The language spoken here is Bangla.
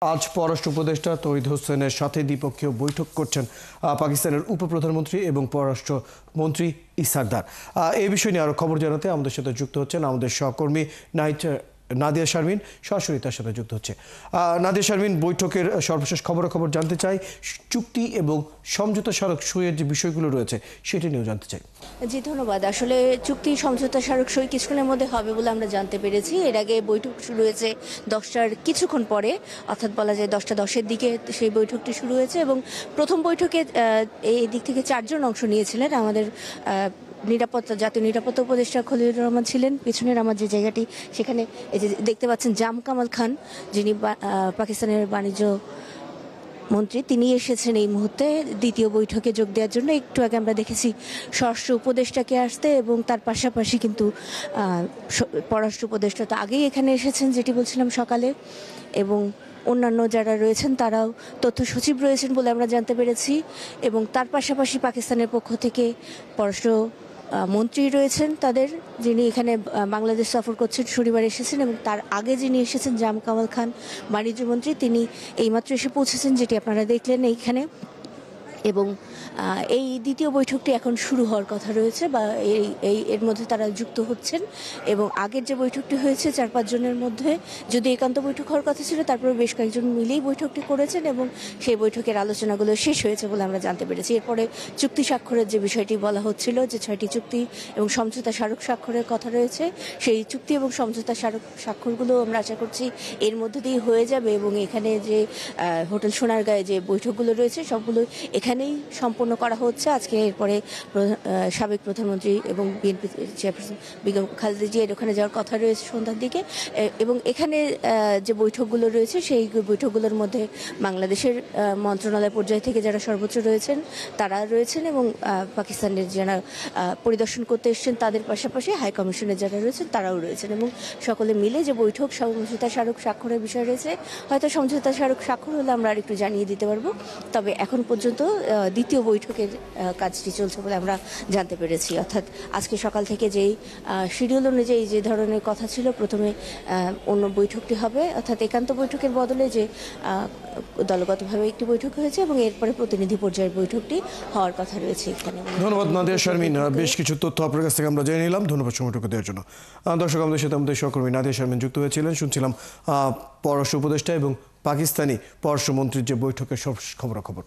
আজ পররাষ্ট্র উপদেষ্টা তৌহিদ হোসেনের সাথে দ্বিপক্ষীয় বৈঠক করছেন পাকিস্তানের উপপ্রধানমন্ত্রী এবং পররাষ্ট্র মন্ত্রী ইসাক দার। এই বিষয় নিয়ে আরও খবর জানাতে আমাদের সাথে যুক্ত হচ্ছেন আমাদের সহকর্মী নাদিয়া শারমিন, সরাসরি তার সাথে যুক্ত হচ্ছে। নাদিয়া শারমিন, বৈঠকের সর্বশেষ খবরাখবর জানতে চাই, চুক্তি এবং সমঝোতা স্মারক সইয়ের যে বিষয়গুলো রয়েছে সেটি নিয়েও জানতে চাই। জি ধন্যবাদ। আসলে চুক্তি সমঝোতা স্মারক সই কিছুক্ষণের মধ্যে হবে বলে আমরা জানতে পেরেছি। এর আগে বৈঠক শুরু হয়েছে 10টার কিছুক্ষণ পরে, অর্থাৎ বলা যায় 10:10-এর দিকে সেই বৈঠকটি শুরু হয়েছে এবং প্রথম বৈঠকে এই দিক থেকে 4 জন অংশ নিয়েছিলেন। আমাদের জাতীয় নিরাপত্তা উপদেষ্টা খলিলুর রহমান ছিলেন, পিছনের আমার যে জায়গাটি সেখানে এই যে দেখতে পাচ্ছেন জাম কামাল খান, যিনি পাকিস্তানের বাণিজ্য মন্ত্রী, তিনি এসেছেন এই মুহূর্তে দ্বিতীয় বৈঠকে যোগ দেওয়ার জন্য। একটু আগে আমরা দেখেছি স্বরাষ্ট্র উপদেষ্টাকে আসতে এবং তার পাশাপাশি কিন্তু পররাষ্ট্র উপদেষ্টা তো আগেই এখানে এসেছেন, যেটি বলছিলাম সকালে, এবং অন্যান্য যারা রয়েছেন তারাও তথ্য সচিব রয়েছেন বলে আমরা জানতে পেরেছি। এবং তার পাশাপাশি পাকিস্তানের পক্ষ থেকে পররাষ্ট্র মন্ত্রী রয়েছেন তাদের, যিনি এখানে বাংলাদেশ সফর করছেন, শনিবার এসেছেন। এবং তার আগে যিনি এসেছেন জাম কামাল খান, বাণিজ্য মন্ত্রী, তিনি এইমাত্র এসে পৌঁছেছেন, যেটি আপনারা দেখলেন এইখানে। এবং এই দ্বিতীয় বৈঠকটি এখন শুরু হওয়ার কথা রয়েছে, বা এর মধ্যে তারা যুক্ত হচ্ছেন। এবং আগের যে বৈঠকটি হয়েছে 4-5 জনের মধ্যে, যদি একান্ত বৈঠক হওয়ার কথা ছিল, তারপরে বেশ কয়েকজন মিলেই বৈঠকটি করেছেন এবং সেই বৈঠকের আলোচনাগুলো শেষ হয়েছে বলে আমরা জানতে পেরেছি। এরপরে চুক্তি স্বাক্ষরের যে বিষয়টি বলা হচ্ছিল, যে 6টি চুক্তি এবং সমঝোতা স্মারক স্বাক্ষরের কথা রয়েছে, সেই চুক্তি এবং সমঝোতা স্বাক্ষরগুলো আমরা আশা করছি এর মধ্যে দিয়ে হয়ে যাবে। এবং এখানে যে হোটেল সোনারগাঁয়ে যে বৈঠকগুলো রয়েছে সবগুলো এখানেই সম্পন্ন করা হচ্ছে আজকে। এরপরে সাবেক প্রধানমন্ত্রী এবং বিএনপি চেয়ারপারসন বেগম খালেদা জিয়ার ওখানে যাওয়ার কথা রয়েছে সন্ধ্যার দিকে। এবং এখানে যে বৈঠকগুলো রয়েছে সেই বৈঠকগুলোর মধ্যে বাংলাদেশের মন্ত্রণালয় পর্যায় থেকে যারা সর্বোচ্চ রয়েছেন তারা রয়েছেন, এবং পাকিস্তানের যারা পরিদর্শন করতে এসেছেন তাদের পাশাপাশি হাই কমিশনের যারা রয়েছেন তারাও রয়েছেন। এবং সকলে মিলে যে বৈঠক সমঝোতা স্মারক স্বাক্ষরের বিষয় রয়েছে, হয়তো সমঝোতা স্মারক স্বাক্ষর হলে আমরা আরেকটু জানিয়ে দিতে পারবো। তবে এখন পর্যন্ত দ্বিতীয় বৈঠকের কাজটি চলছে বলে আমরা জানতে পেরেছি। অর্থাৎ আজকে সকাল থেকে যেই শিডিউল অনুযায়ী যে ধরনের কথা ছিল, প্রথমে অন্য বৈঠকটি হবে, অর্থাৎ একান্ত বৈঠকের বদলে যে দলগতভাবে একটি বৈঠক হয়েছে, এবং এরপরে প্রতিনিধি পর্যায়ের বৈঠকটি হওয়ার কথা রয়েছে এখানে। ধন্যবাদ নাদিয়া শারমিন, বেশ কিছু তথ্য আপনার কাছ থেকে আমরা জেনে নিলাম। ধন্যবাদ সময়টুকু দেওয়ার জন্য। দর্শক, আমাদের সাথে আমাদের সহকর্মী নাদিয়া শারমিন যুক্ত হয়েছিলেন। শুনছিলাম পররাষ্ট্র উপদেষ্টা এবং পাকিস্তানি পররাষ্ট্রমন্ত্রীর যে বৈঠকের সব খবরাখবর।